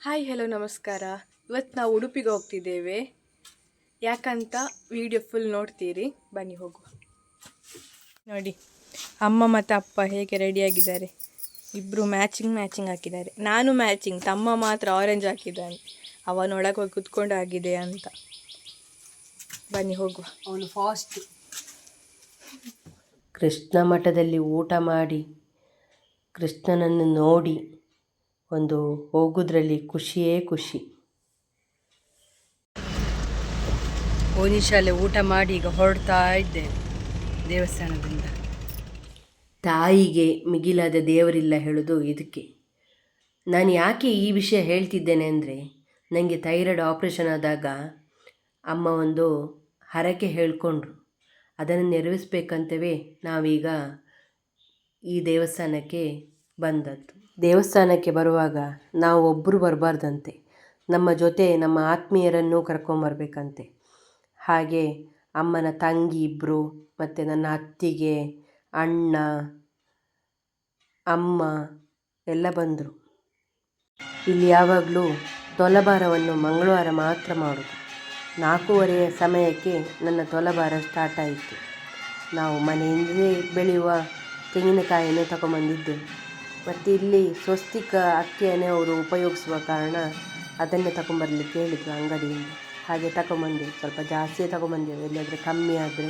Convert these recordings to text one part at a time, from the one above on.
Hi hello ನಮಸ್ಕಾರ. ಇವತ್ತು ನಾವು ಉಡುಪಿಗೆ ಹೋಗ್ತಿದ್ದೇವೆ. ಯಾಕಂತ ವಿಡಿಯೋ ಫುಲ್ ನೋಡ್ತೀರಿ, ಬನ್ನಿ ಹೋಗುವ. ನೋಡಿ ಅಮ್ಮ ಮತ್ತು ಅಪ್ಪ ಹೇಗೆ ರೆಡಿಯಾಗಿದ್ದಾರೆ. ಇಬ್ಬರು ಮ್ಯಾಚಿಂಗ್ ಹಾಕಿದ್ದಾರೆ. ನಾನು ಮ್ಯಾಚಿಂಗ್, ತಮ್ಮ ಮಾತ್ರ ಆರೆಂಜ್ ಹಾಕಿದ್ದಾನೆ. ಅವನೊಳಗೆ ಹೋಗಿ ಕುತ್ಕೊಂಡು ಆಗಿದೆ ಅಂತ. ಬನ್ನಿ ಹೋಗುವ. ಅವನು ಫಾಸ್ಟ್. ಕೃಷ್ಣ ಮಠದಲ್ಲಿ ಊಟ ಮಾಡಿ ಕೃಷ್ಣನನ್ನು ನೋಡಿ ಒಂದು ಹೋಗೋದ್ರಲ್ಲಿ ಖುಷಿಯೇ ಖುಷಿ. ಓನಿಶಾಲೆ ಊಟ ಮಾಡಿ ಈಗ ಹೊರಡ್ತಾ ಇದ್ದೇವೆ ದೇವಸ್ಥಾನದಿಂದ. ತಾಯಿಗೆ ಮಿಗಿಲಾದ ದೇವರಿಲ್ಲ ಹೇಳೋದು ಇದಕ್ಕೆ. ನಾನು ಯಾಕೆ ಈ ವಿಷಯ ಹೇಳ್ತಿದ್ದೇನೆ ಅಂದರೆ, ನನಗೆ ಥೈರಾಯ್ಡ್ ಆಪ್ರೇಷನ್ ಆದಾಗ ಅಮ್ಮ ಒಂದು ಹರಕೆ ಹೇಳಿಕೊಂಡ್ರು. ಅದನ್ನು ನೆರವೇರಿಸ್ಬೇಕಂತವೇ ನಾವೀಗ ಈ ದೇವಸ್ಥಾನಕ್ಕೆ ಬಂದದ್ದು. ದೇವಸ್ಥಾನಕ್ಕೆ ಬರುವಾಗ ನಾವು ಒಬ್ಬರು ಬರಬಾರ್ದಂತೆ, ನಮ್ಮ ಜೊತೆ ನಮ್ಮ ಆತ್ಮೀಯರನ್ನು ಕರ್ಕೊಂಬರ್ಬೇಕಂತೆ. ಹಾಗೆ ಅಮ್ಮನ ತಂಗಿ ಇಬ್ಬರು ಮತ್ತು ನನ್ನ ಅತ್ತಿಗೆ, ಅಣ್ಣ, ಅಮ್ಮ ಎಲ್ಲ ಬಂದರು. ಇಲ್ಲಿ ಯಾವಾಗಲೂ ತೊಲಭಾರವನ್ನು ಮಂಗಳವಾರ ಮಾತ್ರ ಮಾಡೋದು. 4:30 ಸಮಯಕ್ಕೆ ನನ್ನ ತೊಲಭಾರ ಸ್ಟಾರ್ಟ್ ಆಯಿತು. ನಾವು ಮನೆಯಿಂದಲೇ ಬೆಳೆಯುವ ತೆಂಗಿನಕಾಯಿಯನ್ನು ತಗೊಂಬಂದಿದ್ದೆವು. ಮತ್ತು ಇಲ್ಲಿ ಸ್ವಸ್ತಿಕ ಅಕ್ಕಿಯನ್ನೇ ಅವರು ಉಪಯೋಗಿಸುವ ಕಾರಣ ಅದನ್ನೇ ತಗೊಂಬರ್ಲಿಕ್ಕೆ ಹೇಳಿದರು ಅಂಗಡಿಯಿಂದ. ಹಾಗೆ ತಗೊಂಬಂದೆವು. ಸ್ವಲ್ಪ ಜಾಸ್ತಿಯೇ ತಗೊಂಬಂದೆವು, ಎಲ್ಲಾದರೆ ಕಮ್ಮಿ ಆದರೆ.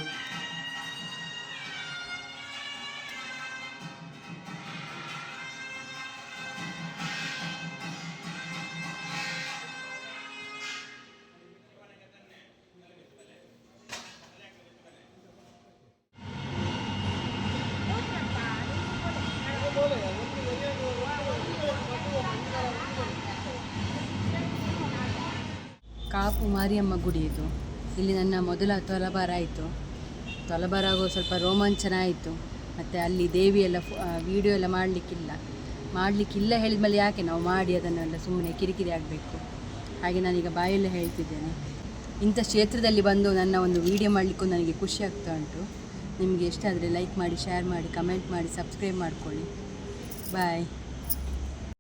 ಕಾಪು ಮಾರಿಯಮ್ಮ ಗುಡಿ ಇದು. ಇಲ್ಲಿ ನನ್ನ ಮೊದಲ ತೊಲಭಾರ ಆಯಿತು. ತೊಲಭಾರ ಆಗೋ ಸ್ವಲ್ಪ ರೋಮಾಂಚನ ಆಯಿತು. ಮತ್ತು ಅಲ್ಲಿ ದೇವಿಯೆಲ್ಲ ವೀಡಿಯೋ ಎಲ್ಲ ಮಾಡಲಿಕ್ಕಿಲ್ಲ ಹೇಳಿದ ಮೇಲೆ ಯಾಕೆ ನಾವು ಮಾಡಿ ಅದನ್ನೆಲ್ಲ ಸುಮ್ಮನೆ ಕಿರಿಕಿರಿ ಆಗಬೇಕು. ಹಾಗೆ ನಾನೀಗ ಬಾಯಲ್ಲೇ ಹೇಳ್ತಿದ್ದೇನೆ. ಇಂಥ ಕ್ಷೇತ್ರದಲ್ಲಿ ಬಂದು ನನ್ನ ಒಂದು ವೀಡಿಯೋ ಮಾಡಲಿಕ್ಕೂ ನನಗೆ ಖುಷಿ ಆಗ್ತಾ ಉಂಟು. ನಿಮಗೆ ಇಷ್ಟ ಆದರೆ ಲೈಕ್ ಮಾಡಿ, ಶೇರ್ ಮಾಡಿ, ಕಮೆಂಟ್ ಮಾಡಿ, ಸಬ್ಸ್ಕ್ರೈಬ್ ಮಾಡಿಕೊಳ್ಳಿ. ಬಾಯ್.